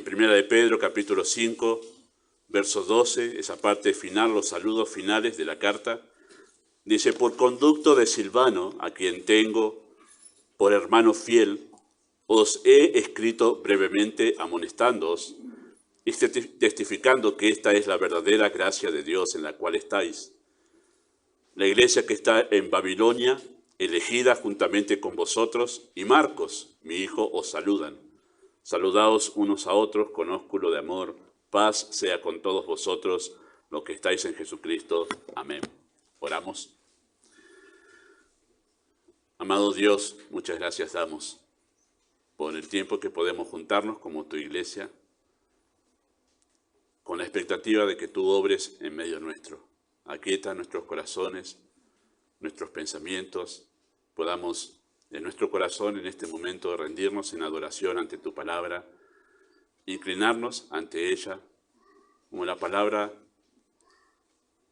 Primera de Pedro, capítulo 5, verso 12, esa parte final, los saludos finales de la carta. Dice: por conducto de Silvano, a quien tengo por hermano fiel, os he escrito brevemente amonestándoos y testificando que esta es la verdadera gracia de Dios en la cual estáis. La iglesia que está en Babilonia, elegida juntamente con vosotros, y Marcos, mi hijo, os saludan. Saludaos unos a otros con ósculo de amor. Paz sea con todos vosotros, los que estáis en Jesucristo. Amén. Oramos. Amado Dios, muchas gracias damos por el tiempo que podemos juntarnos como tu iglesia, con la expectativa de que tú obres en medio nuestro. Aquieta nuestros corazones, nuestros pensamientos, podamos en nuestro corazón en este momento rendirnos en adoración ante tu palabra, inclinarnos ante ella como la palabra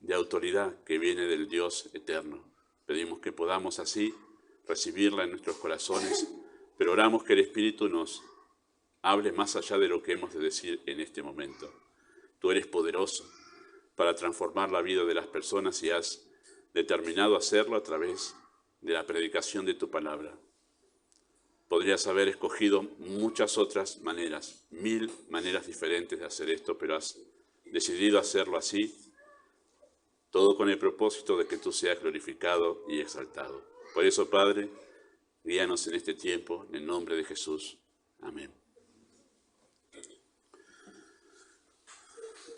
de autoridad que viene del Dios eterno. Pedimos que podamos así recibirla en nuestros corazones, pero oramos que el Espíritu nos hable más allá de lo que hemos de decir en este momento. Tú eres poderoso para transformar la vida de las personas y has determinado hacerlo a través de la predicación de tu palabra. Podrías haber escogido muchas otras maneras, 1000 maneras diferentes de hacer esto, pero has decidido hacerlo así, todo con el propósito de que tú seas glorificado y exaltado. Por eso, Padre, guíanos en este tiempo, en el nombre de Jesús. Amén.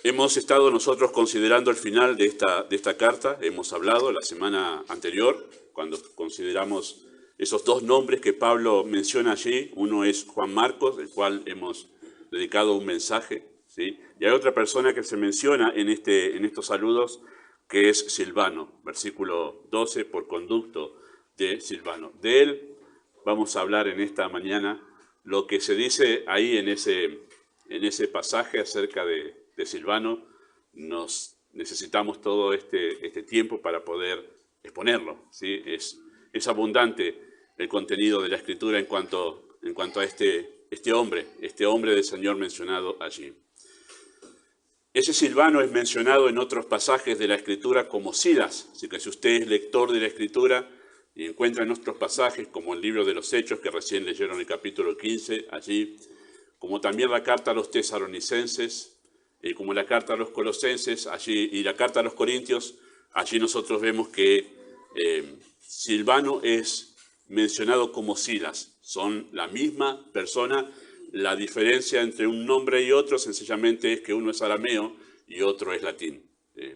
Hemos estado nosotros considerando el final de esta carta. Hemos hablado la semana anterior, cuando consideramos esos dos nombres que Pablo menciona allí. Uno es Juan Marcos, del cual hemos dedicado un mensaje, ¿sí? Y hay otra persona que se menciona en estos saludos, que es Silvano, versículo 12, por conducto de Silvano. De él vamos a hablar en esta mañana lo que se dice ahí en ese pasaje acerca de Silvano. Necesitamos todo este tiempo para poder exponerlo, ¿sí? Es abundante el contenido de la Escritura en cuanto a este hombre del Señor mencionado allí. Ese Silvano es mencionado en otros pasajes de la Escritura como Silas, así que si usted es lector de la Escritura y encuentra en otros pasajes como el libro de los Hechos, que recién leyeron el capítulo 15 allí, como también la carta a los tesalonicenses, como la carta a los colosenses allí, y la carta a los corintios, allí nosotros vemos que Silvano es mencionado como Silas. Son la misma persona. La diferencia entre un nombre y otro sencillamente es que uno es arameo y otro es latín.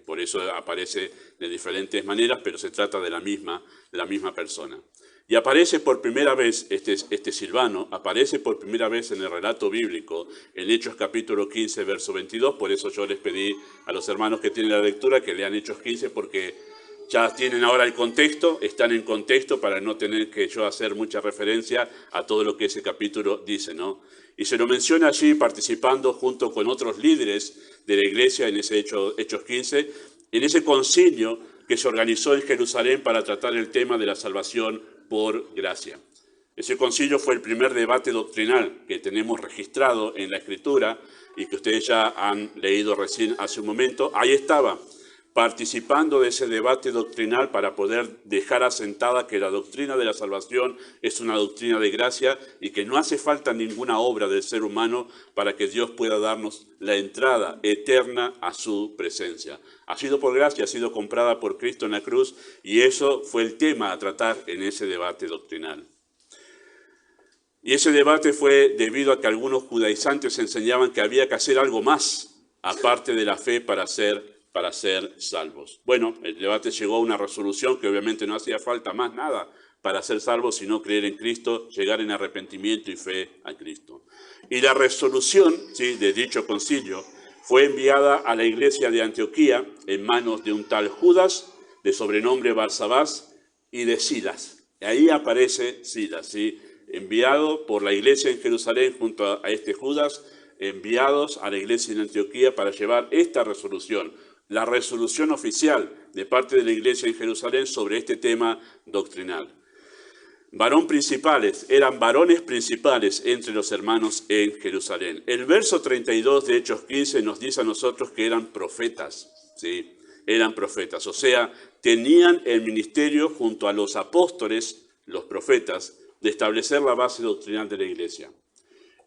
Por eso aparece de diferentes maneras, pero se trata de la misma persona. Y aparece por primera vez, este Silvano, aparece por primera vez en el relato bíblico, en Hechos capítulo 15, verso 22. Por eso yo les pedí a los hermanos que tienen la lectura que lean Hechos 15, porque ya tienen ahora el contexto, están en contexto para no tener que yo hacer mucha referencia a todo lo que ese capítulo dice, ¿no? Y se lo menciona allí participando junto con otros líderes de la iglesia en ese Hechos 15, en ese concilio que se organizó en Jerusalén para tratar el tema de la salvación por gracia. Ese concilio fue el primer debate doctrinal que tenemos registrado en la Escritura y que ustedes ya han leído recién hace un momento. Ahí estaba, participando de ese debate doctrinal para poder dejar asentada que la doctrina de la salvación es una doctrina de gracia y que no hace falta ninguna obra del ser humano para que Dios pueda darnos la entrada eterna a su presencia. Ha sido por gracia, ha sido comprada por Cristo en la cruz, y eso fue el tema a tratar en ese debate doctrinal. Y ese debate fue debido a que algunos judaizantes enseñaban que había que hacer algo más, aparte de la fe, para ser salvos. Bueno, el debate llegó a una resolución que obviamente no hacía falta más nada para ser salvos, sino creer en Cristo, llegar en arrepentimiento y fe a Cristo. Y la resolución, ¿sí?, de dicho concilio fue enviada a la iglesia de Antioquía en manos de un tal Judas, de sobrenombre Barsabás, y de Silas. Y ahí aparece Silas, ¿sí?, enviado por la iglesia en Jerusalén junto a este Judas, enviados a la iglesia en Antioquía para llevar esta resolución, la resolución oficial de parte de la iglesia en Jerusalén sobre este tema doctrinal. eran varones principales entre los hermanos en Jerusalén. El verso 32 de Hechos 15 nos dice a nosotros que eran profetas, ¿sí? Eran profetas, o sea, tenían el ministerio junto a los apóstoles, los profetas, de establecer la base doctrinal de la iglesia.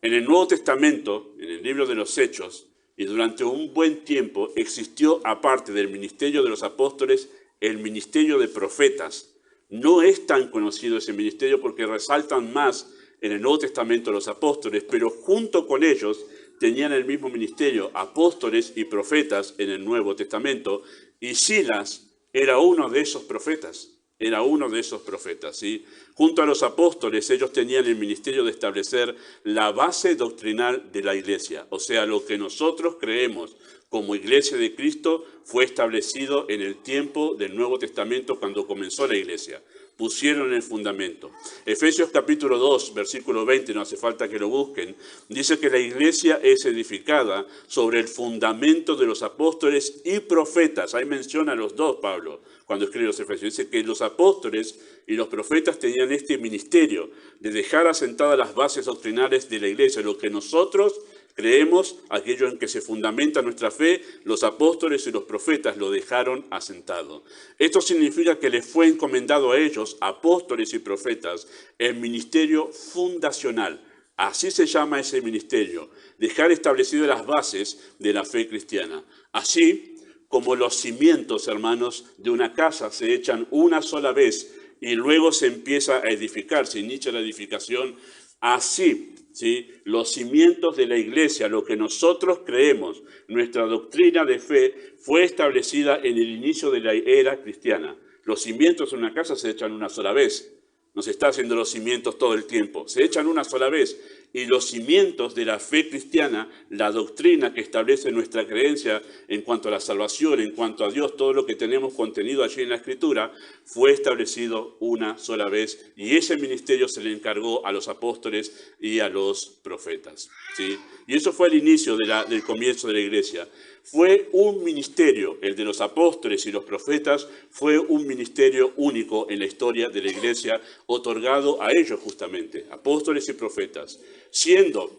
En el Nuevo Testamento, en el libro de los Hechos, y durante un buen tiempo existió, aparte del ministerio de los apóstoles, el ministerio de profetas. No es tan conocido ese ministerio porque resaltan más en el Nuevo Testamento los apóstoles, pero junto con ellos tenían el mismo ministerio, apóstoles y profetas en el Nuevo Testamento, y Silas era uno de esos profetas. Era uno de esos profetas, ¿sí? Junto a los apóstoles, ellos tenían el ministerio de establecer la base doctrinal de la iglesia. O sea, lo que nosotros creemos como iglesia de Cristo fue establecido en el tiempo del Nuevo Testamento cuando comenzó la iglesia. Pusieron el fundamento. Efesios capítulo 2, versículo 20, no hace falta que lo busquen, dice que la iglesia es edificada sobre el fundamento de los apóstoles y profetas. Ahí menciona a los dos, Pablo, cuando escribe los Efesios. Dice que los apóstoles y los profetas tenían este ministerio de dejar asentadas las bases doctrinales de la iglesia, lo que nosotros creemos, aquello en que se fundamenta nuestra fe, los apóstoles y los profetas lo dejaron asentado. Esto significa que les fue encomendado a ellos, apóstoles y profetas, el ministerio fundacional. Así se llama ese ministerio, dejar establecidas las bases de la fe cristiana. Así como los cimientos, hermanos, de una casa se echan una sola vez y luego se empieza a edificar, se inicia la edificación, así, ¿sí? Los cimientos de la iglesia, lo que nosotros creemos, nuestra doctrina de fe, fue establecida en el inicio de la era cristiana. Los cimientos de una casa se echan una sola vez. No se está haciendo los cimientos todo el tiempo. Se echan una sola vez. Y los cimientos de la fe cristiana, la doctrina que establece nuestra creencia en cuanto a la salvación, en cuanto a Dios, todo lo que tenemos contenido allí en la Escritura, fue establecido una sola vez. Y ese ministerio se le encargó a los apóstoles y a los profetas, ¿sí? Y eso fue el inicio del comienzo de la iglesia. Fue un ministerio, el de los apóstoles y los profetas, fue un ministerio único en la historia de la iglesia, otorgado a ellos justamente, apóstoles y profetas, siendo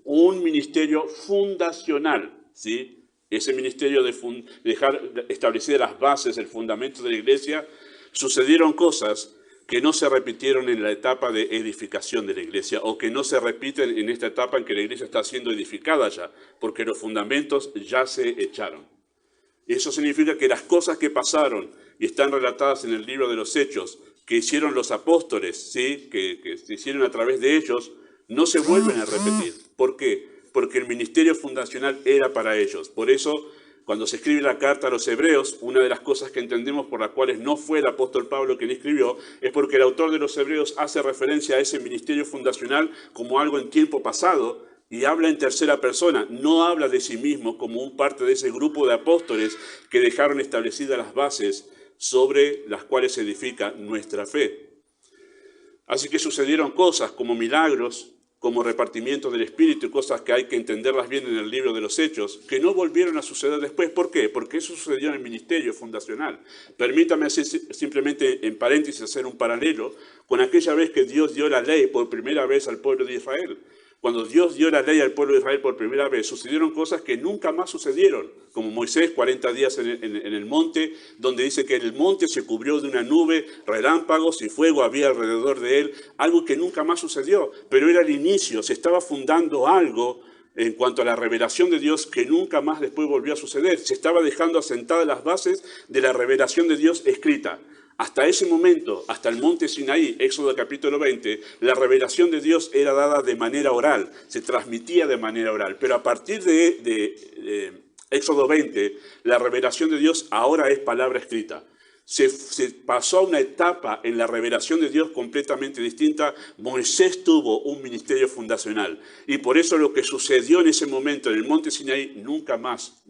un ministerio fundacional, ¿sí? Ese ministerio de dejar establecidas las bases, el fundamento de la iglesia, sucedieron cosas que no se repitieron en la etapa de edificación de la iglesia, o que no se repiten en esta etapa en que la iglesia está siendo edificada ya, porque los fundamentos ya se echaron. Y eso significa que las cosas que pasaron y están relatadas en el libro de los Hechos, que hicieron los apóstoles, ¿sí? que se hicieron a través de ellos, no se vuelven a repetir. ¿Por qué? Porque el ministerio fundacional era para ellos. Por eso, cuando se escribe la carta a los Hebreos, una de las cosas que entendemos por las cuales no fue el apóstol Pablo quien escribió, es porque el autor de los Hebreos hace referencia a ese ministerio fundacional como algo en tiempo pasado y habla en tercera persona. No habla de sí mismo como un parte de ese grupo de apóstoles que dejaron establecidas las bases sobre las cuales se edifica nuestra fe. Así que sucedieron cosas como milagros, como repartimiento del Espíritu y cosas que hay que entenderlas bien en el libro de los Hechos, que no volvieron a suceder después. ¿Por qué? Porque eso sucedió en el ministerio fundacional. Permítame hacer simplemente en paréntesis hacer un paralelo con aquella vez que Dios dio la ley por primera vez al pueblo de Israel. Cuando Dios dio la ley al pueblo de Israel por primera vez, sucedieron cosas que nunca más sucedieron, como Moisés, 40 días en el monte, donde dice que el monte se cubrió de una nube, relámpagos y fuego había alrededor de él, algo que nunca más sucedió, pero era el inicio, se estaba fundando algo en cuanto a la revelación de Dios que nunca más después volvió a suceder. Se estaba dejando asentadas las bases de la revelación de Dios escrita. Hasta ese momento, hasta el monte Sinaí, Éxodo capítulo 20, la revelación de Dios era dada de manera oral, se transmitía de manera oral. Pero a partir de Éxodo 20, la revelación de Dios ahora es palabra escrita. Se pasó a una etapa en la revelación de Dios completamente distinta. Moisés tuvo un ministerio fundacional. Y por eso lo que sucedió en ese momento en el monte Sinaí nunca más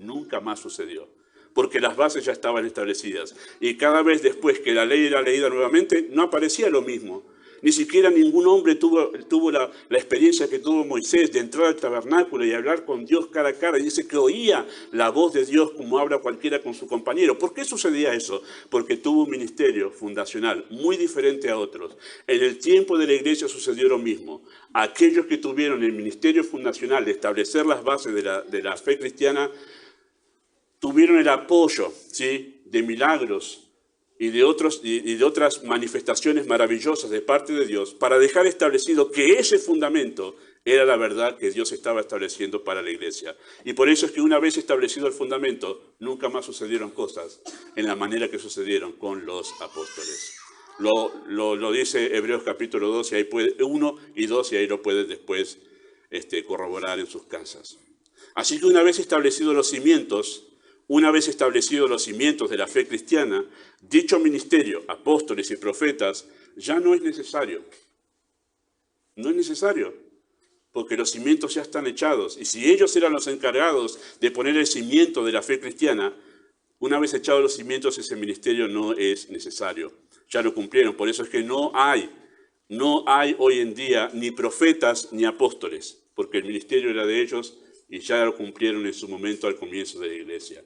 sucedió. Porque las bases ya estaban establecidas. Y cada vez después que la ley era leída nuevamente, no aparecía lo mismo. Ni siquiera ningún hombre tuvo la experiencia que tuvo Moisés de entrar al tabernáculo y hablar con Dios cara a cara. Y dice que oía la voz de Dios como habla cualquiera con su compañero. ¿Por qué sucedía eso? Porque tuvo un ministerio fundacional muy diferente a otros. En el tiempo de la iglesia sucedió lo mismo. Aquellos que tuvieron el ministerio fundacional de establecer las bases de la fe cristiana tuvieron el apoyo, ¿sí?, de milagros y de otras manifestaciones maravillosas de parte de Dios para dejar establecido que ese fundamento era la verdad que Dios estaba estableciendo para la iglesia. Y por eso es que una vez establecido el fundamento, nunca más sucedieron cosas en la manera que sucedieron con los apóstoles. Lo dice Hebreos capítulo 12, ahí 1 y 2, y ahí lo pueden después corroborar en sus casas. Así que una vez establecidos los cimientos de la fe cristiana, dicho ministerio, apóstoles y profetas, ya no es necesario. No es necesario, porque los cimientos ya están echados. Y si ellos eran los encargados de poner el cimiento de la fe cristiana, una vez echados los cimientos, ese ministerio no es necesario. Ya lo cumplieron. Por eso es que no hay hoy en día ni profetas ni apóstoles, porque el ministerio era de ellos y ya lo cumplieron en su momento al comienzo de la iglesia.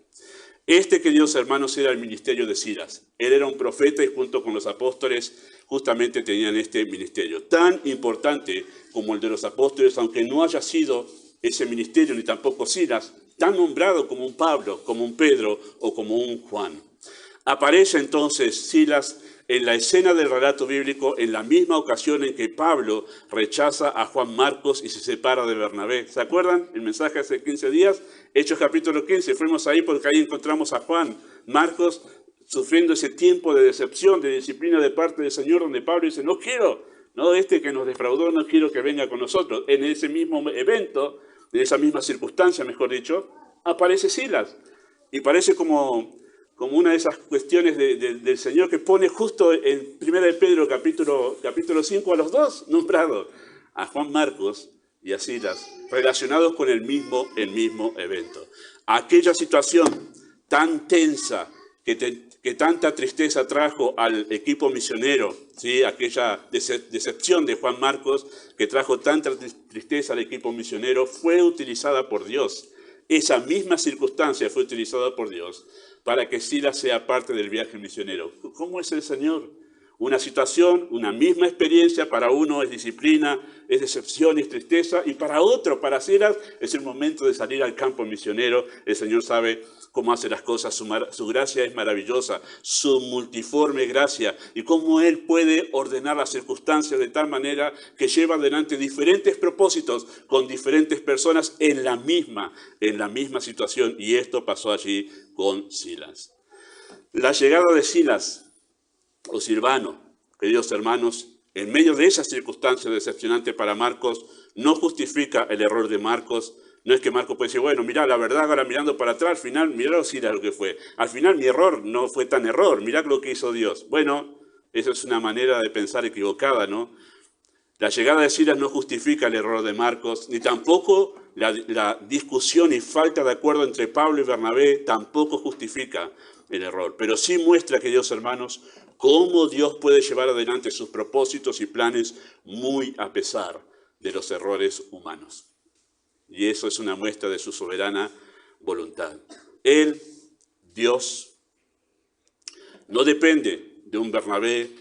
Queridos hermanos, era el ministerio de Silas. Él era un profeta y junto con los apóstoles justamente tenían este ministerio. Tan importante como el de los apóstoles, aunque no haya sido ese ministerio ni tampoco Silas, tan nombrado como un Pablo, como un Pedro o como un Juan. Aparece entonces Silas en la escena del relato bíblico en la misma ocasión en que Pablo rechaza a Juan Marcos y se separa de Bernabé. ¿Se acuerdan? El mensaje hace 15 días, Hechos capítulo 15. Fuimos ahí porque ahí encontramos a Juan Marcos sufriendo ese tiempo de decepción, de disciplina de parte del Señor, donde Pablo dice, no quiero, que nos defraudó, no quiero que venga con nosotros. En ese mismo evento, en esa misma circunstancia, mejor dicho, aparece Silas. Y parece como una de esas cuestiones del Señor que pone justo en 1 de Pedro capítulo 5 a los dos nombrados, a Juan Marcos y a Silas, relacionados con el mismo evento. Aquella situación tan tensa que tanta tristeza trajo al equipo misionero, ¿sí?, aquella decepción de Juan Marcos que trajo tanta tristeza al equipo misionero, fue utilizada por Dios. Esa misma circunstancia fue utilizada por Dios para que Silas sea parte del viaje misionero. ¿Cómo es el Señor? Una situación, una misma experiencia, para uno es disciplina, es decepción, es tristeza, y para otro, para Silas, es el momento de salir al campo misionero. El Señor sabe cómo hace las cosas, su gracia es maravillosa, su multiforme gracia, y cómo Él puede ordenar las circunstancias de tal manera que lleva adelante diferentes propósitos con diferentes personas en la misma situación, y esto pasó allí con Silas. La llegada de Silas o Silvano, queridos hermanos, en medio de esa circunstancia decepcionante para Marcos, no justifica el error de Marcos. No es que Marcos puede decir, bueno, mira, la verdad, ahora mirando para atrás, al final, mirá Silas lo que fue. Al final mi error no fue tan error, mirá lo que hizo Dios. Bueno, esa es una manera de pensar equivocada, ¿no? La llegada de Silas no justifica el error de Marcos, ni tampoco la discusión y falta de acuerdo entre Pablo y Bernabé tampoco justifica el error. Pero sí muestra, queridos hermanos, cómo Dios puede llevar adelante sus propósitos y planes muy a pesar de los errores humanos. Y eso es una muestra de su soberana voluntad. Él, Dios, no depende de un Bernabé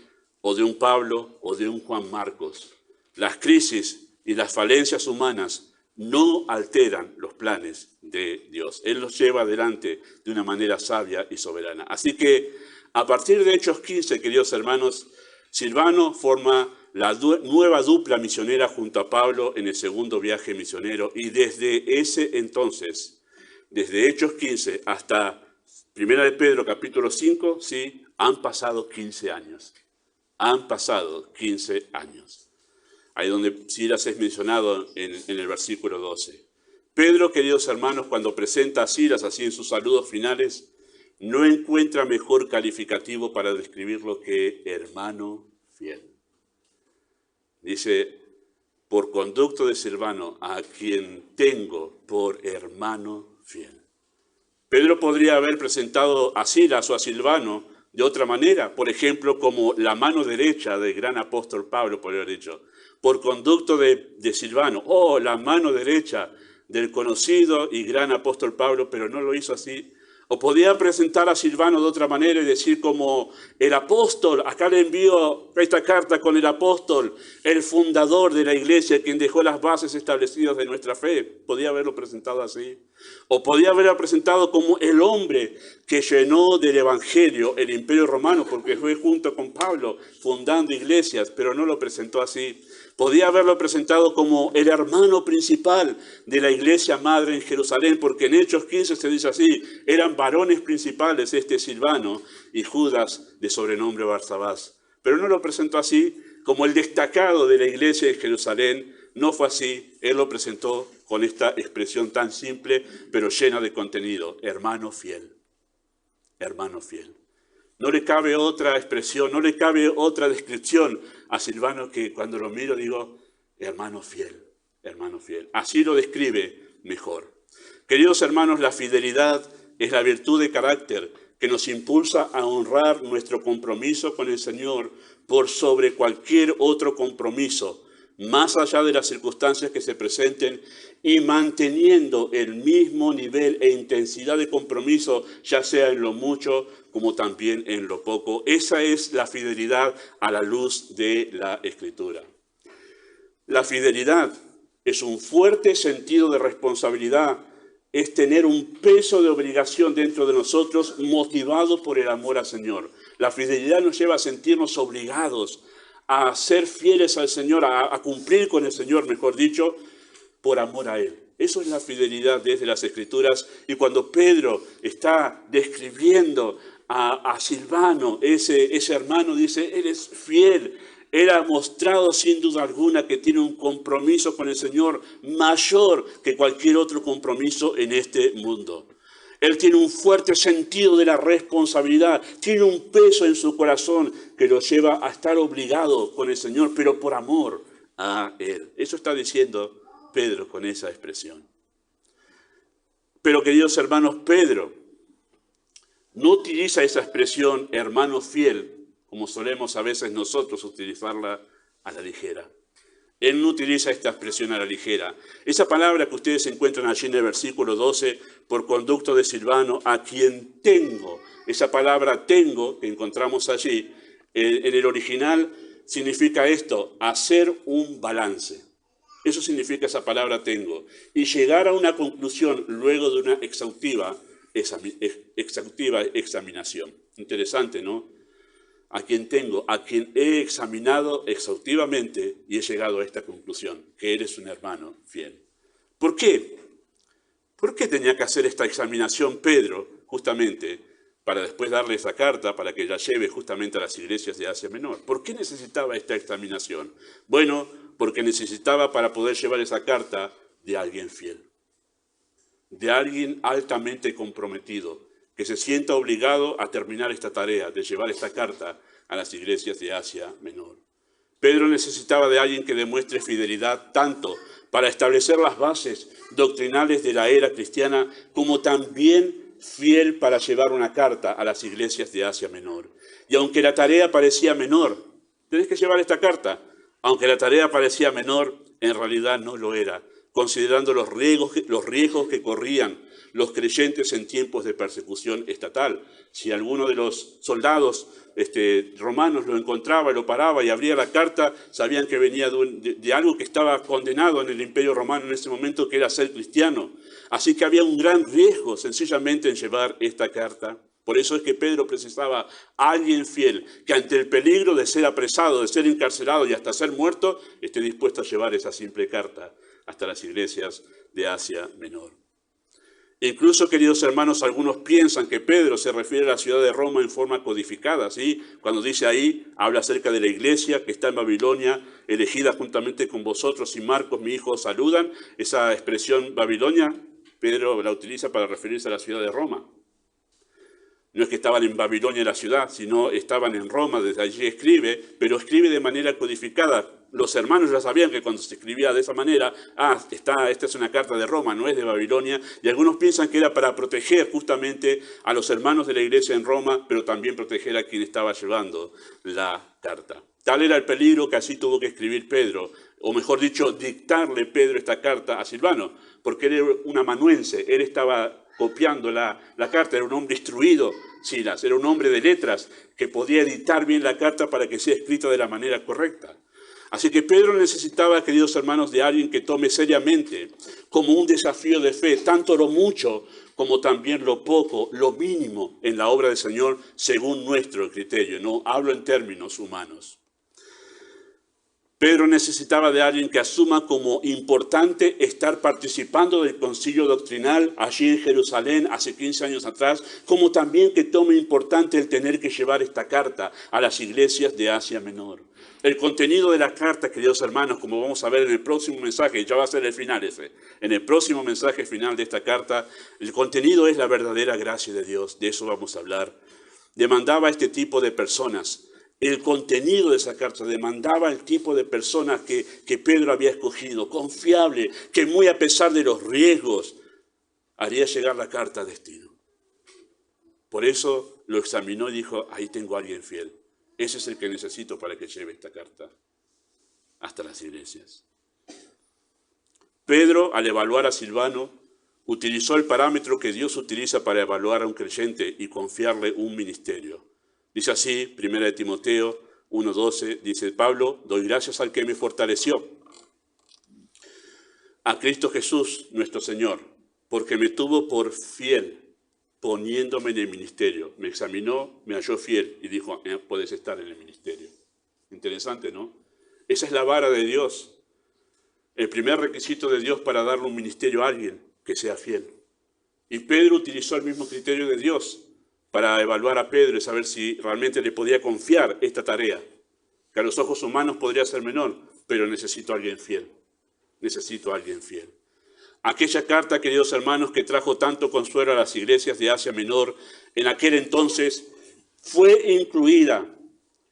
o de un Pablo o de un Juan Marcos. Las crisis y las falencias humanas no alteran los planes de Dios. Él los lleva adelante de una manera sabia y soberana. Así que, a partir de Hechos 15, queridos hermanos, Silvano forma la nueva dupla misionera junto a Pablo en el segundo viaje misionero, y desde ese entonces, desde Hechos 15 hasta 1 de Pedro capítulo 5, sí, han pasado 15 años. Han pasado 15 años. Ahí donde Silas es mencionado en el versículo 12. Pedro, queridos hermanos, cuando presenta a Silas así en sus saludos finales, no encuentra mejor calificativo para describirlo que hermano fiel. Dice, por conducto de Silvano, a quien tengo por hermano fiel. Pedro podría haber presentado a Silas o a Silvano de otra manera, por ejemplo, como la mano derecha del gran apóstol Pablo, por haber dicho, por conducto de Silvano, la mano derecha del conocido y gran apóstol Pablo, pero no lo hizo así. O podía presentar a Silvano de otra manera y decir como el apóstol, acá le envío esta carta con el apóstol, el fundador de la iglesia, quien dejó las bases establecidas de nuestra fe. Podía haberlo presentado así. O podía haberlo presentado como el hombre que llenó del evangelio el imperio romano, porque fue junto con Pablo fundando iglesias, pero no lo presentó así. Podía haberlo presentado como el hermano principal de la iglesia madre en Jerusalén, porque en Hechos 15 se dice así, eran varones principales Silvano y Judas de sobrenombre Barsabás. Pero no lo presentó así como el destacado de la iglesia en Jerusalén. No fue así, él lo presentó con esta expresión tan simple, pero llena de contenido, hermano fiel, hermano fiel. No le cabe otra expresión, no le cabe otra descripción a Silvano que cuando lo miro digo, hermano fiel, hermano fiel. Así lo describe mejor. Queridos hermanos, la fidelidad es la virtud de carácter que nos impulsa a honrar nuestro compromiso con el Señor por sobre cualquier otro compromiso, más allá de las circunstancias que se presenten, y manteniendo el mismo nivel e intensidad de compromiso, ya sea en lo mucho como también en lo poco. Esa es la fidelidad a la luz de la Escritura. La fidelidad es un fuerte sentido de responsabilidad, es tener un peso de obligación dentro de nosotros motivado por el amor al Señor. La fidelidad nos lleva a sentirnos obligados a ser fieles al Señor, a cumplir con el Señor, mejor dicho, por amor a Él. Eso es la fidelidad desde las Escrituras. Y cuando Pedro está describiendo a Silvano, ese hermano, dice, él es fiel. Él ha mostrado sin duda alguna que tiene un compromiso con el Señor mayor que cualquier otro compromiso en este mundo. Él tiene un fuerte sentido de la responsabilidad, tiene un peso en su corazón que lo lleva a estar obligado con el Señor, pero por amor a Él. Eso está diciendo Pedro con esa expresión. Pero queridos hermanos, Pedro no utiliza esa expresión hermano fiel como solemos a veces nosotros utilizarla a la ligera. Él no utiliza esta expresión a la ligera. Esa palabra que ustedes encuentran allí en el versículo 12, por conducto de Silvano, a quien tengo. Esa palabra tengo que encontramos allí, en el original significa esto, hacer un balance. Eso significa esa palabra tengo. Y llegar a una conclusión luego de una exhaustiva examinación. Interesante, ¿no? A quien tengo, a quien he examinado exhaustivamente y he llegado a esta conclusión, que eres un hermano fiel. ¿Por qué? ¿Por qué tenía que hacer esta examinación Pedro, justamente, para después darle esa carta, para que la lleve justamente a las iglesias de Asia Menor? ¿Por qué necesitaba esta examinación? Bueno, porque necesitaba para poder llevar esa carta de alguien fiel, de alguien altamente comprometido, que se sienta obligado a terminar esta tarea de llevar esta carta a las iglesias de Asia Menor. Pedro necesitaba de alguien que demuestre fidelidad tanto para establecer las bases doctrinales de la era cristiana, como también fiel para llevar una carta a las iglesias de Asia Menor. Y aunque la tarea parecía menor, tenés que llevar esta carta, aunque la tarea parecía menor, en realidad no lo era, considerando los riesgos que corrían los creyentes en tiempos de persecución estatal. Si alguno de los soldados romanos lo encontraba, lo paraba y abría la carta, sabían que venía de algo que estaba condenado en el Imperio Romano en ese momento, que era ser cristiano. Así que había un gran riesgo sencillamente en llevar esta carta. Por eso es que Pedro precisaba a alguien fiel, que ante el peligro de ser apresado, de ser encarcelado y hasta ser muerto, esté dispuesto a llevar esa simple carta hasta las iglesias de Asia Menor. Incluso, queridos hermanos, algunos piensan que Pedro se refiere a la ciudad de Roma en forma codificada, ¿sí? Cuando dice ahí, habla acerca de la iglesia que está en Babilonia, elegida juntamente con vosotros, y Marcos, mi hijo, saludan. Esa expresión Babilonia, Pedro la utiliza para referirse a la ciudad de Roma. No es que estaban en Babilonia la ciudad, sino estaban en Roma, desde allí escribe, pero escribe de manera codificada. los hermanos ya sabían que cuando se escribía de esa manera, esta es una carta de Roma, no es de Babilonia, y algunos piensan que era para proteger justamente a los hermanos de la iglesia en Roma, pero también proteger a quien estaba llevando la carta. Tal era el peligro que así tuvo que escribir Pedro, o mejor dicho, dictarle Pedro esta carta a Silvano, porque él era un amanuense, él estaba copiando la carta, era un hombre instruido, Silas, era un hombre de letras que podía editar bien la carta para que sea escrita de la manera correcta. Así que Pedro necesitaba, queridos hermanos, de alguien que tome seriamente como un desafío de fe, tanto lo mucho como también lo poco, lo mínimo en la obra del Señor según nuestro criterio, no hablo en términos humanos. Pedro necesitaba de alguien que asuma como importante estar participando del concilio doctrinal allí en Jerusalén hace 15 años atrás, como también que tome importante el tener que llevar esta carta a las iglesias de Asia Menor. El contenido de la carta, queridos hermanos, como vamos a ver en el próximo mensaje, ya va a ser el final ese, en el próximo mensaje final de esta carta, el contenido es la verdadera gracia de Dios, de eso vamos a hablar. Demandaba a este tipo de personas. El contenido de esa carta demandaba el tipo de personas que Pedro había escogido, confiable, que muy a pesar de los riesgos, haría llegar la carta a destino. Por eso lo examinó y dijo, ahí tengo a alguien fiel. Ese es el que necesito para que lleve esta carta hasta las iglesias. Pedro, al evaluar a Silvano, utilizó el parámetro que Dios utiliza para evaluar a un creyente y confiarle un ministerio. Dice así, 1 Timoteo 1:12, dice Pablo, doy gracias al que me fortaleció, a Cristo Jesús, nuestro Señor, porque me tuvo por fiel, poniéndome en el ministerio. Me examinó, me halló fiel y dijo, puedes estar en el ministerio. Interesante, ¿no? Esa es la vara de Dios. El primer requisito de Dios para darle un ministerio a alguien, que sea fiel. Y Pedro utilizó el mismo criterio de Dios para evaluar a Pedro y saber si realmente le podía confiar esta tarea, que a los ojos humanos podría ser menor, pero necesito a alguien fiel. Necesito a alguien fiel. Aquella carta, queridos hermanos, que trajo tanto consuelo a las iglesias de Asia Menor, en aquel entonces fue incluida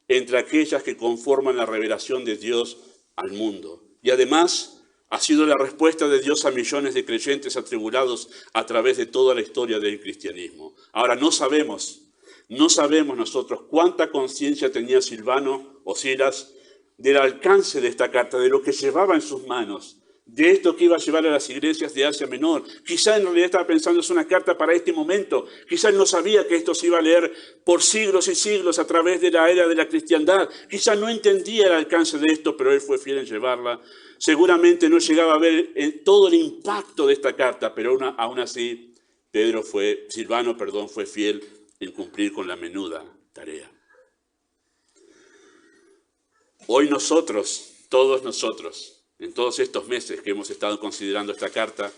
entre aquellas que conforman la revelación de Dios al mundo. Y además ha sido la respuesta de Dios a millones de creyentes atribulados a través de toda la historia del cristianismo. Ahora, no sabemos nosotros cuánta conciencia tenía Silvano o Silas del alcance de esta carta, de lo que llevaba en sus manos, de esto que iba a llevar a las iglesias de Asia Menor. Quizá en realidad estaba pensando es una carta para este momento. Quizá no sabía que esto se iba a leer por siglos y siglos a través de la era de la cristiandad. Quizá no entendía el alcance de esto, pero él fue fiel en llevarla. Seguramente no llegaba a ver todo el impacto de esta carta, pero aún así Silvano fue fiel en cumplir con la menuda tarea. Hoy nosotros, todos nosotros, en todos estos meses que hemos estado considerando esta carta,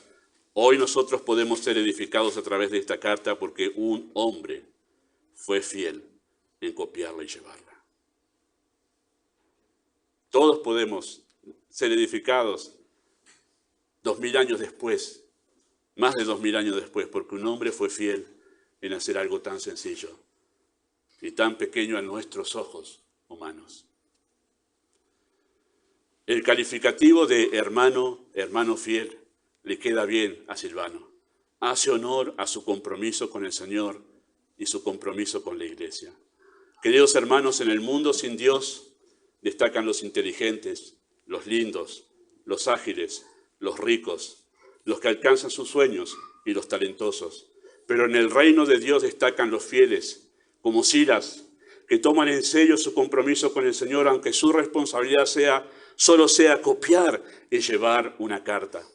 hoy nosotros podemos ser edificados a través de esta carta porque un hombre fue fiel en copiarla y llevarla. Todos podemos ser edificados 2000 años después, más de 2000 años después, porque un hombre fue fiel en hacer algo tan sencillo y tan pequeño a nuestros ojos humanos. El calificativo de hermano fiel, le queda bien a Silvano. Hace honor a su compromiso con el Señor y su compromiso con la iglesia. Queridos hermanos, en el mundo sin Dios destacan los inteligentes, los lindos, los ágiles, los ricos, los que alcanzan sus sueños y los talentosos. Pero en el reino de Dios destacan los fieles, como Silas, que toman en serio su compromiso con el Señor, aunque su responsabilidad solo sea copiar y llevar una carta.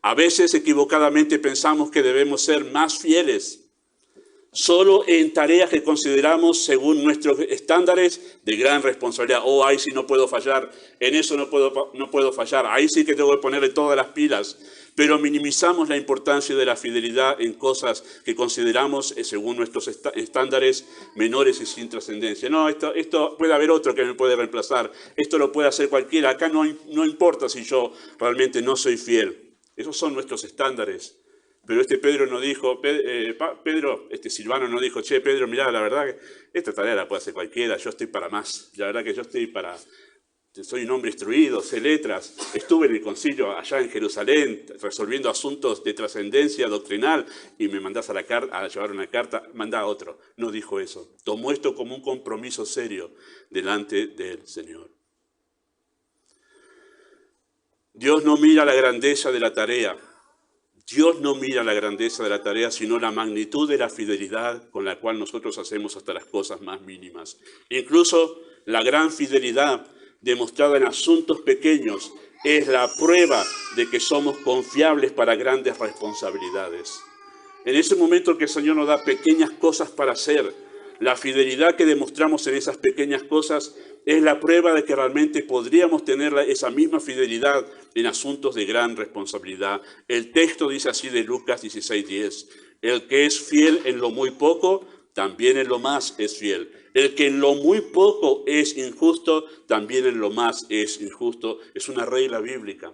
A veces equivocadamente pensamos que debemos ser más fieles solo en tareas que consideramos según nuestros estándares de gran responsabilidad. Ahí sí no puedo fallar, en eso no puedo fallar, ahí sí que tengo que ponerle todas las pilas. Pero minimizamos la importancia de la fidelidad en cosas que consideramos, según nuestros estándares, menores y sin trascendencia. No, esto puede haber otro que me puede reemplazar, esto lo puede hacer cualquiera, acá no importa si yo realmente no soy fiel. Esos son nuestros estándares. Pero Pedro no dijo, Silvano no dijo, Pedro, mirá, la verdad que esta tarea la puede hacer cualquiera, yo estoy para más, la verdad que yo estoy para soy un hombre instruido, sé letras, estuve en el concilio allá en Jerusalén resolviendo asuntos de trascendencia doctrinal y me mandás a llevar una carta, mandá a otro. No dijo eso. Tomó esto como un compromiso serio delante del Señor. Dios no mira la grandeza de la tarea. Dios no mira la grandeza de la tarea, sino la magnitud de la fidelidad con la cual nosotros hacemos hasta las cosas más mínimas. Incluso la gran fidelidad demostrada en asuntos pequeños es la prueba de que somos confiables para grandes responsabilidades. En ese momento que el Señor nos da pequeñas cosas para hacer, la fidelidad que demostramos en esas pequeñas cosas es la prueba de que realmente podríamos tener esa misma fidelidad en asuntos de gran responsabilidad. El texto dice así de Lucas 16:10, el que es fiel en lo muy poco, también en lo más es fiel. El que en lo muy poco es injusto, también en lo más es injusto. Es una regla bíblica.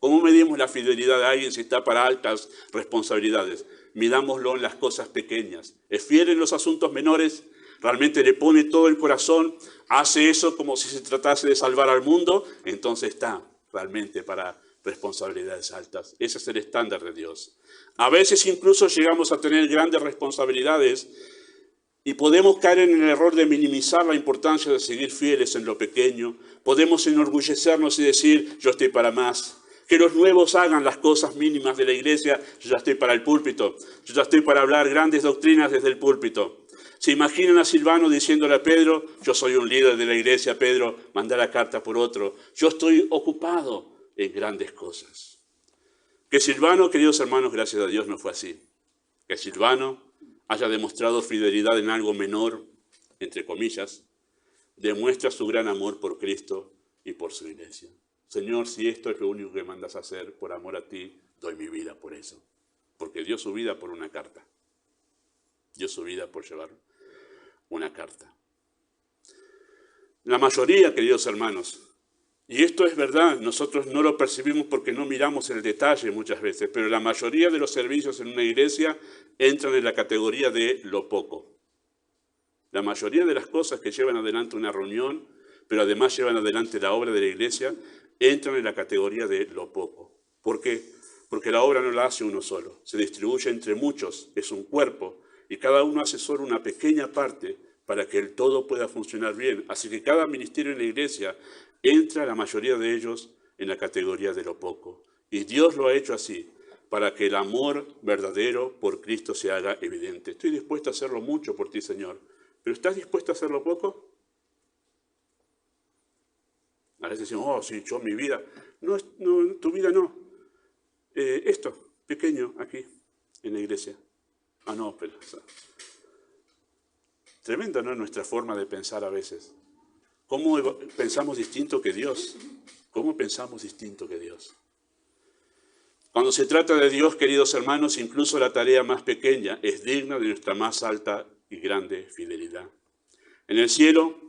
¿Cómo medimos la fidelidad de alguien si está para altas responsabilidades? Midámoslo en las cosas pequeñas. ¿Es fiel en los asuntos menores? ¿Realmente le pone todo el corazón? ¿Hace eso como si se tratase de salvar al mundo? Entonces está realmente para responsabilidades altas. Ese es el estándar de Dios. A veces incluso llegamos a tener grandes responsabilidades y podemos caer en el error de minimizar la importancia de seguir fieles en lo pequeño. Podemos enorgullecernos y decir, yo estoy para más. Que los nuevos hagan las cosas mínimas de la iglesia, yo ya estoy para el púlpito. Yo ya estoy para hablar grandes doctrinas desde el púlpito. ¿Se imaginan a Silvano diciéndole a Pedro, yo soy un líder de la iglesia, Pedro, manda la carta por otro? Yo estoy ocupado en grandes cosas. Que Silvano, queridos hermanos, gracias a Dios no fue así. Que Silvano haya demostrado fidelidad en algo menor, entre comillas, demuestra su gran amor por Cristo y por su iglesia. Señor, si esto es lo único que mandas a hacer por amor a ti, doy mi vida por eso. Porque dio su vida por una carta. Dio su vida por llevar una carta. La mayoría, queridos hermanos, y esto es verdad, nosotros no lo percibimos porque no miramos el detalle muchas veces, pero la mayoría de los servicios en una iglesia entran en la categoría de lo poco. La mayoría de las cosas que llevan adelante una reunión, pero además llevan adelante la obra de la iglesia, entran en la categoría de lo poco. ¿Por qué? Porque la obra no la hace uno solo, se distribuye entre muchos, es un cuerpo, y cada uno hace solo una pequeña parte para que el todo pueda funcionar bien. Así que cada ministerio en la iglesia entra, la mayoría de ellos, en la categoría de lo poco. Y Dios lo ha hecho así, para que el amor verdadero por Cristo se haga evidente. Estoy dispuesto a hacerlo mucho por ti, Señor, pero ¿estás dispuesto a hacerlo poco? A veces decimos, oh, sí, yo mi vida. No, tu vida no. Esto, pequeño, aquí, en la iglesia. Ah, no, pero... O sea, tremenda, ¿no? Nuestra forma de pensar a veces. ¿Cómo pensamos distinto que Dios? ¿Cómo pensamos distinto que Dios? Cuando se trata de Dios, queridos hermanos, incluso la tarea más pequeña es digna de nuestra más alta y grande fidelidad. En el cielo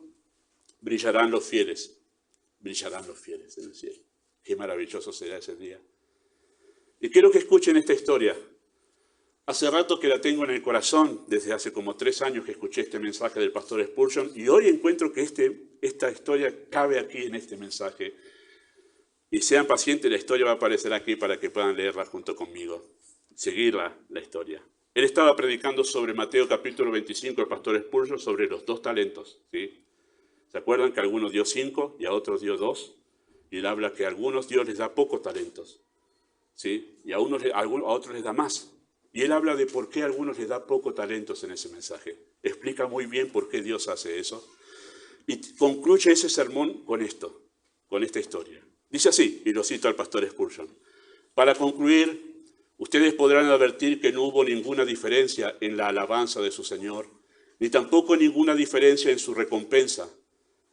brillarán los fieles. Brillarán los fieles en el cielo. Qué maravilloso será ese día. Y quiero que escuchen esta historia. Hace rato que la tengo en el corazón, desde hace como 3 años que escuché este mensaje del pastor Spurgeon, y hoy encuentro que esta historia cabe aquí en este mensaje. Y sean pacientes, la historia va a aparecer aquí para que puedan leerla junto conmigo, seguir la historia. Él estaba predicando sobre Mateo capítulo 25, el pastor Spurgeon, sobre los 2 talentos, ¿sí? ¿Se acuerdan que a algunos dio 5 y a otros dio 2? Y él habla que a algunos Dios les da pocos talentos, ¿sí? Y a otros les da más. Y él habla de por qué a algunos les da pocos talentos en ese mensaje. Explica muy bien por qué Dios hace eso. Y concluye ese sermón con esto, con esta historia. Dice así, y lo cito al pastor Spurgeon. Para concluir, ustedes podrán advertir que no hubo ninguna diferencia en la alabanza de su Señor, ni tampoco ninguna diferencia en su recompensa.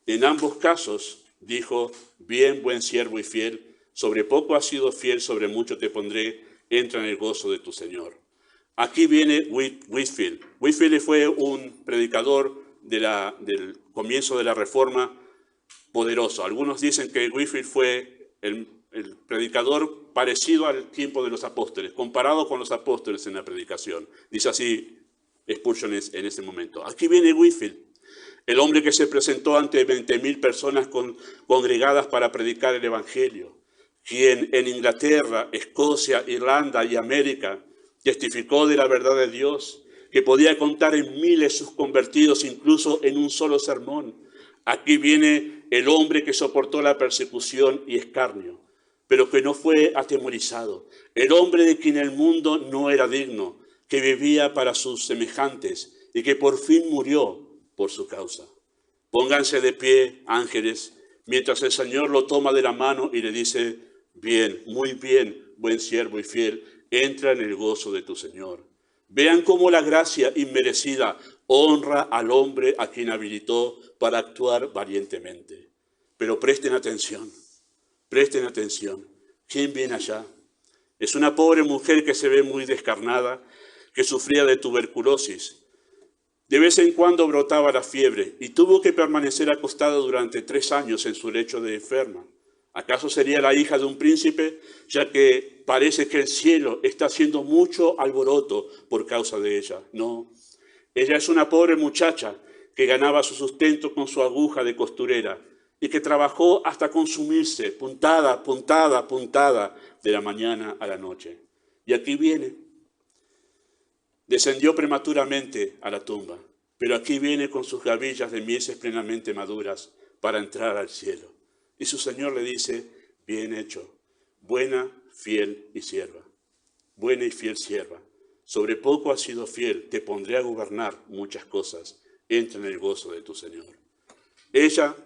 En ambos casos, dijo, bien, buen siervo y fiel, sobre poco has sido fiel, sobre mucho te pondré, entra en el gozo de tu Señor. Aquí viene Whitefield. Whitefield fue un predicador del comienzo de la Reforma poderoso. Algunos dicen que Whitefield fue el predicador parecido al tiempo de los apóstoles, comparado con los apóstoles en la predicación. Dice así Spurgeon en ese momento. Aquí viene Whitefield. El hombre que se presentó ante 20.000 personas congregadas para predicar el Evangelio, quien en Inglaterra, Escocia, Irlanda y América testificó de la verdad de Dios, que podía contar en miles sus convertidos incluso en un solo sermón. Aquí viene el hombre que soportó la persecución y escarnio, pero que no fue atemorizado. El hombre de quien el mundo no era digno, que vivía para sus semejantes y que por fin murió por su causa. Pónganse de pie, ángeles, mientras el Señor lo toma de la mano y le dice: bien, muy bien, buen siervo y fiel, entra en el gozo de tu Señor. Vean cómo la gracia inmerecida honra al hombre a quien habilitó para actuar valientemente. Pero presten atención, presten atención. ¿Quién viene allá? Es una pobre mujer que se ve muy descarnada, que sufría de tuberculosis. De vez en cuando brotaba la fiebre y tuvo que permanecer acostada durante 3 años en su lecho de enferma. ¿Acaso sería la hija de un príncipe? Ya que parece que el cielo está haciendo mucho alboroto por causa de ella. No, ella es una pobre muchacha que ganaba su sustento con su aguja de costurera y que trabajó hasta consumirse, puntada, puntada, puntada, de la mañana a la noche. Y aquí viene. Descendió prematuramente a la tumba, pero aquí viene con sus gavillas de mieses plenamente maduras para entrar al cielo. Y su Señor le dice: bien hecho, buena, fiel y sierva. Buena y fiel sierva. Sobre poco has sido fiel, te pondré a gobernar muchas cosas. Entra en el gozo de tu Señor. Ella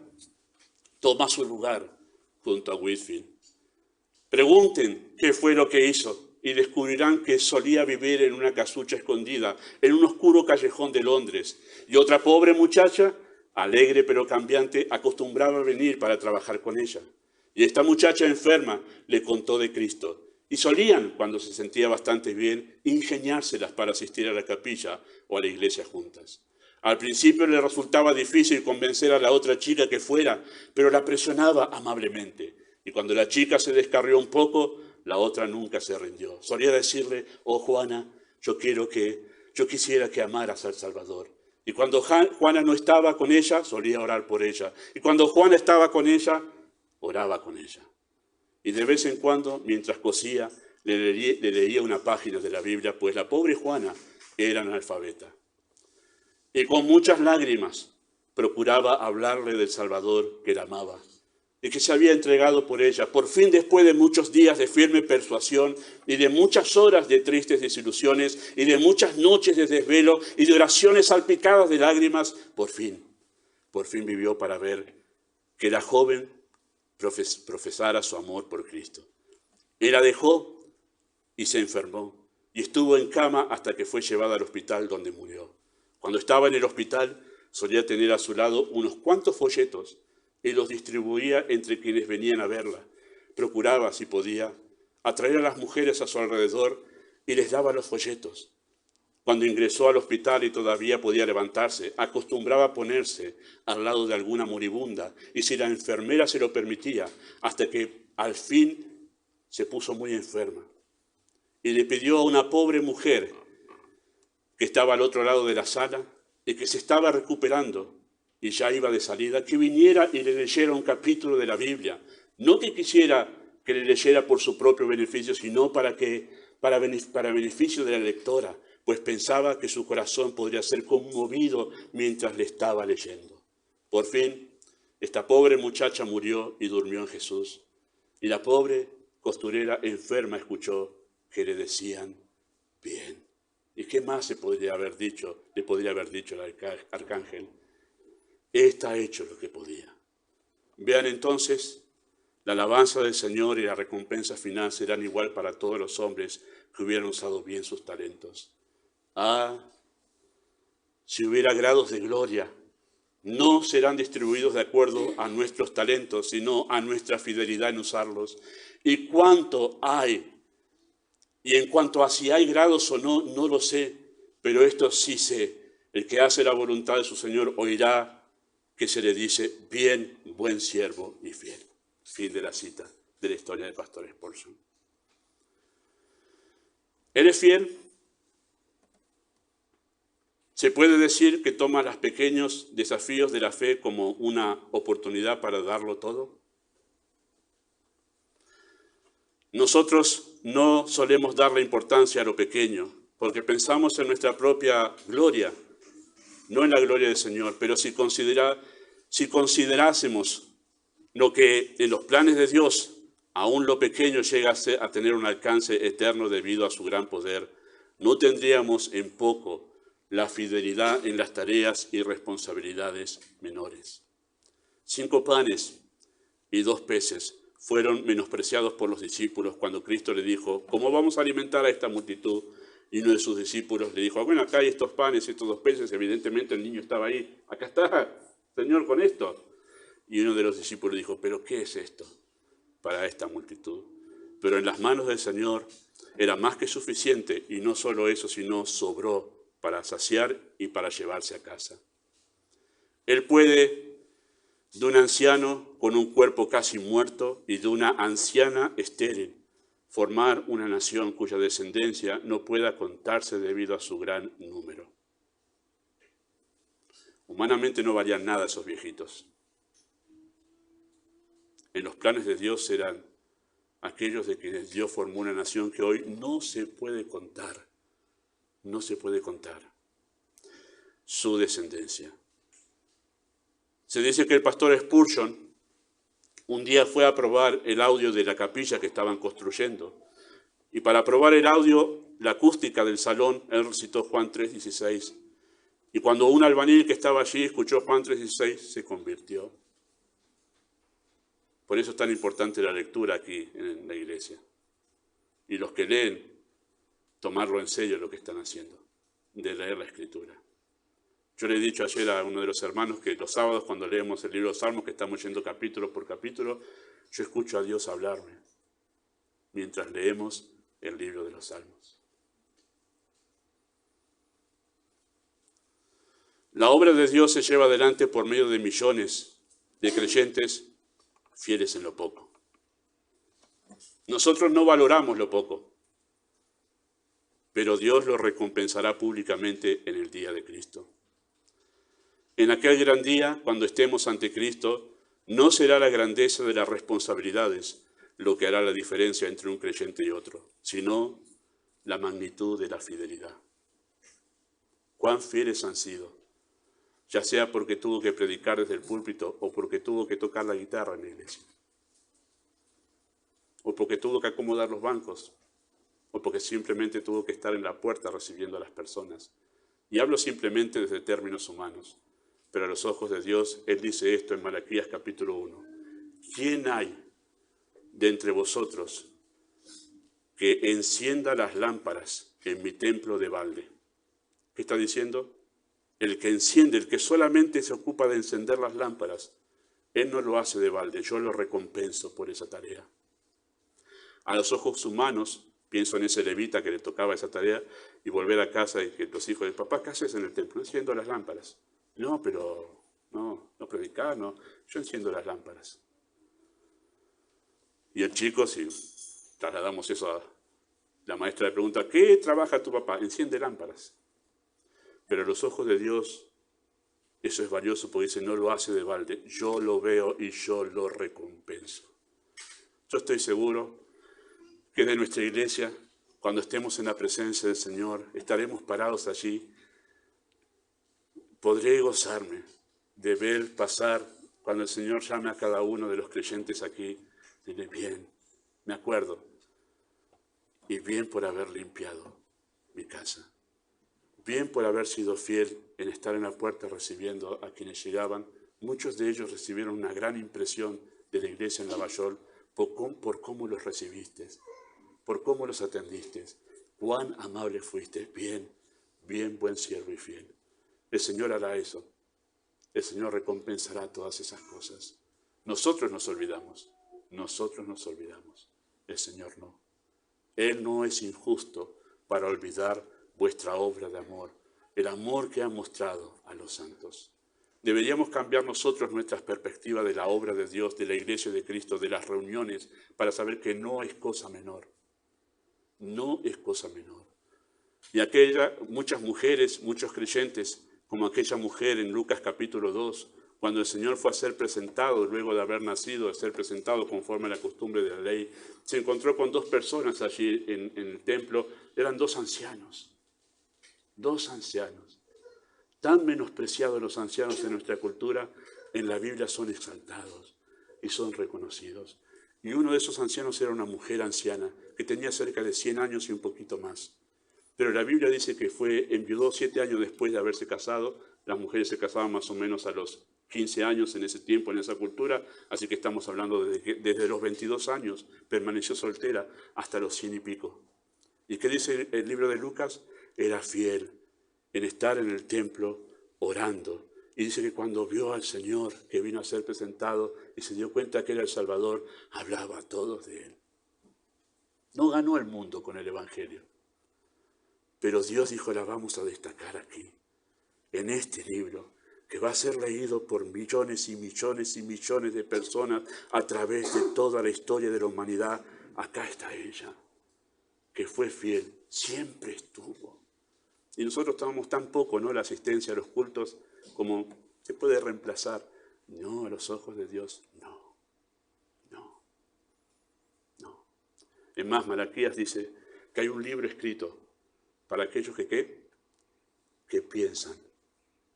toma su lugar junto a Whitfield. Pregunten qué fue lo que hizo y descubrirán que solía vivir en una casucha escondida, en un oscuro callejón de Londres. Y otra pobre muchacha, alegre pero cambiante, acostumbraba a venir para trabajar con ella. Y esta muchacha enferma le contó de Cristo. Y solían, cuando se sentía bastante bien, ingeniárselas para asistir a la capilla o a la iglesia juntas. Al principio le resultaba difícil convencer a la otra chica que fuera, pero la presionaba amablemente. Y cuando la chica se descarrió un poco, la otra nunca se rindió. Solía decirle: oh Juana, yo quisiera que amaras al Salvador. Y cuando Juana no estaba con ella, solía orar por ella. Y cuando Juana estaba con ella, oraba con ella. Y de vez en cuando, mientras cosía, le leía una página de la Biblia, pues la pobre Juana era analfabeta. Y con muchas lágrimas procuraba hablarle del Salvador que la amaba y que se había entregado por ella. Por fin, después de muchos días de firme persuasión y de muchas horas de tristes desilusiones y de muchas noches de desvelo y de oraciones salpicadas de lágrimas, por fin vivió para ver que la joven profesara su amor por Cristo. Él la dejó y se enfermó y estuvo en cama hasta que fue llevada al hospital, donde murió. Cuando estaba en el hospital, solía tener a su lado unos cuantos folletos y los distribuía entre quienes venían a verla. Procuraba, si podía, atraer a las mujeres a su alrededor y les daba los folletos. Cuando ingresó al hospital y todavía podía levantarse, acostumbraba a ponerse al lado de alguna moribunda, y si la enfermera se lo permitía, hasta que al fin se puso muy enferma. Y le pidió a una pobre mujer que estaba al otro lado de la sala y que se estaba recuperando y ya iba de salida, que viniera y le leyera un capítulo de la Biblia. No que quisiera que le leyera por su propio beneficio, sino para beneficio de la lectora, pues pensaba que su corazón podría ser conmovido mientras le estaba leyendo. Por fin, esta pobre muchacha murió y durmió en Jesús. Y la pobre costurera enferma escuchó que le decían: bien. ¿Y qué más le podría haber dicho el arcángel? Está hecho lo que podía. Vean entonces, la alabanza del Señor y la recompensa final serán igual para todos los hombres que hubieran usado bien sus talentos. Ah, si hubiera grados de gloria, no serán distribuidos de acuerdo a nuestros talentos, sino a nuestra fidelidad en usarlos. ¿Y cuánto hay? Y en cuanto a si hay grados o no, no lo sé, pero esto sí sé: el que hace la voluntad de su Señor oirá que se le dice: bien, buen siervo y fiel. Fin de la cita de la historia del pastor Spurgeon. ¿Eres fiel? Se puede decir que toma los pequeños desafíos de la fe como una oportunidad para darlo todo. Nosotros no solemos darle importancia a lo pequeño, porque pensamos en nuestra propia gloria, no en la gloria del Señor. Pero si considerásemos lo que en los planes de Dios, aún lo pequeño llega a tener un alcance eterno debido a su gran poder, no tendríamos en poco la fidelidad en las tareas y responsabilidades menores. 5 panes y 2 peces fueron menospreciados por los discípulos cuando Cristo le dijo, ¿cómo vamos a alimentar a esta multitud? Y uno de sus discípulos le dijo, bueno, acá hay estos panes, estos 2 peces, evidentemente el niño estaba ahí. Acá está, Señor, con esto. Y uno de los discípulos dijo, ¿pero qué es esto para esta multitud? Pero en las manos del Señor era más que suficiente, y no solo eso, sino sobró para saciar y para llevarse a casa. Él puede, de un anciano con un cuerpo casi muerto y de una anciana estéril, formar una nación cuya descendencia no pueda contarse debido a su gran número. Humanamente no valían nada esos viejitos. En los planes de Dios eran aquellos de quienes Dios formó una nación que hoy no se puede contar. No se puede contar su descendencia. Se dice que el pastor Spurgeon un día fue a probar el audio de la capilla que estaban construyendo. Y para probar el audio, la acústica del salón, él recitó Juan 3:16. Y cuando un albañil que estaba allí escuchó Juan 3:16, se convirtió. Por eso es tan importante la lectura aquí en la iglesia. Y los que leen, tomarlo en serio lo que están haciendo, de leer la Escritura. Yo le he dicho ayer a uno de los hermanos que los sábados cuando leemos el libro de los Salmos, que estamos yendo capítulo por capítulo, yo escucho a Dios hablarme mientras leemos el libro de los Salmos. La obra de Dios se lleva adelante por medio de millones de creyentes fieles en lo poco. Nosotros no valoramos lo poco, pero Dios lo recompensará públicamente en el día de Cristo. En aquel gran día, cuando estemos ante Cristo, no será la grandeza de las responsabilidades lo que hará la diferencia entre un creyente y otro, sino la magnitud de la fidelidad. ¿Cuán fieles han sido? Ya sea porque tuvo que predicar desde el púlpito o porque tuvo que tocar la guitarra en la iglesia, o porque tuvo que acomodar los bancos, o porque simplemente tuvo que estar en la puerta recibiendo a las personas. Y hablo simplemente desde términos humanos, pero a los ojos de Dios, Él dice esto en Malaquías capítulo 1. ¿Quién hay de entre vosotros que encienda las lámparas en mi templo de balde? ¿Qué está diciendo? El que enciende, el que solamente se ocupa de encender las lámparas, Él no lo hace de balde, yo lo recompenso por esa tarea. A los ojos humanos, pienso en ese levita que le tocaba esa tarea y volver a casa y que los hijos de papá, ¿qué haces en el templo? Enciendo las lámparas. No, pero no predicar, no. Yo enciendo las lámparas. Y el chico, si trasladamos eso a la maestra, le pregunta, ¿qué trabaja tu papá? Enciende lámparas. Pero a los ojos de Dios, eso es valioso porque dice, no lo hace de balde. Yo lo veo y yo lo recompenso. Yo estoy seguro que de nuestra iglesia, cuando estemos en la presencia del Señor, estaremos parados allí. Podré gozarme de ver pasar, cuando el Señor llame a cada uno de los creyentes aquí, dile, bien, me acuerdo, y bien por haber limpiado mi casa, bien por haber sido fiel en estar en la puerta recibiendo a quienes llegaban. Muchos de ellos recibieron una gran impresión de la iglesia en Lavallol por cómo los recibiste, por cómo los atendiste, cuán amable fuiste, bien, buen siervo y fiel. El Señor hará eso. El Señor recompensará todas esas cosas. Nosotros nos olvidamos. El Señor no. Él no es injusto para olvidar vuestra obra de amor, el amor que ha mostrado a los santos. Deberíamos cambiar nosotros nuestras perspectivas de la obra de Dios, de la iglesia de Cristo, de las reuniones, para saber que no es cosa menor. No es cosa menor. Y muchas mujeres, muchos creyentes, como aquella mujer en Lucas capítulo 2, cuando el Señor fue a ser presentado, luego de haber nacido, a ser presentado conforme a la costumbre de la ley, se encontró con dos personas allí en el templo. Eran dos ancianos. Tan menospreciados los ancianos en nuestra cultura, en la Biblia son exaltados y son reconocidos. Y uno de esos ancianos era una mujer anciana que tenía cerca de 100 años y un poquito más. Pero la Biblia dice que enviudó 7 años después de haberse casado. Las mujeres se casaban más o menos a los 15 años en ese tiempo, en esa cultura, así que estamos hablando desde los 22 años, permaneció soltera hasta los 100 y pico. ¿Y qué dice el libro de Lucas? Era fiel en estar en el templo orando. Y dice que cuando vio al Señor que vino a ser presentado y se dio cuenta que era el Salvador, hablaba a todos de Él. No ganó el mundo con el Evangelio, pero Dios dijo, la vamos a destacar aquí, en este libro, que va a ser leído por millones y millones y millones de personas a través de toda la historia de la humanidad. Acá está ella, que fue fiel, siempre estuvo. Y nosotros tomamos tan poco, ¿no?, la asistencia a los cultos, como se puede reemplazar. No, a los ojos de Dios, no. Es más, Malaquías dice que hay un libro escrito para aquellos que piensan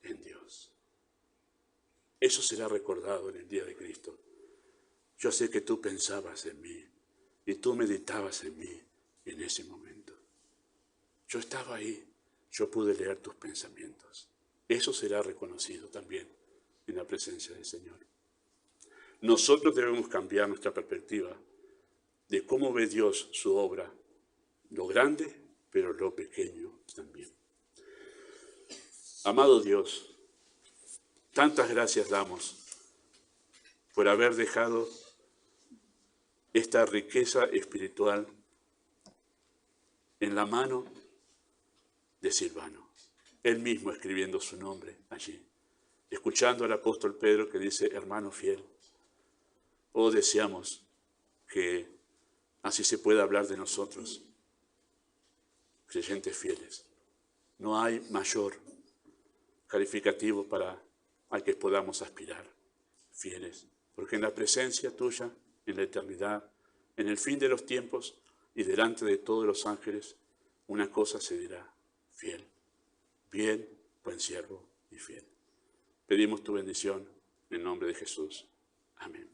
en Dios. Eso será recordado en el día de Cristo. Yo sé que tú pensabas en mí y tú meditabas en mí en ese momento. Yo estaba ahí, yo pude leer tus pensamientos. Eso será reconocido también en la presencia del Señor. Nosotros debemos cambiar nuestra perspectiva de cómo ve Dios su obra, lo grande, pero lo pequeño también. Amado Dios, tantas gracias damos por haber dejado esta riqueza espiritual en la mano de Silvano, él mismo escribiendo su nombre allí, escuchando al apóstol Pedro que dice, hermano fiel. Oh, deseamos que así se pueda hablar de nosotros, creyentes fieles. No hay mayor calificativo al que podamos aspirar, fieles. Porque en la presencia tuya, en la eternidad, en el fin de los tiempos y delante de todos los ángeles, una cosa se dirá, fiel. Bien, buen siervo y fiel. Pedimos tu bendición en nombre de Jesús. Amén.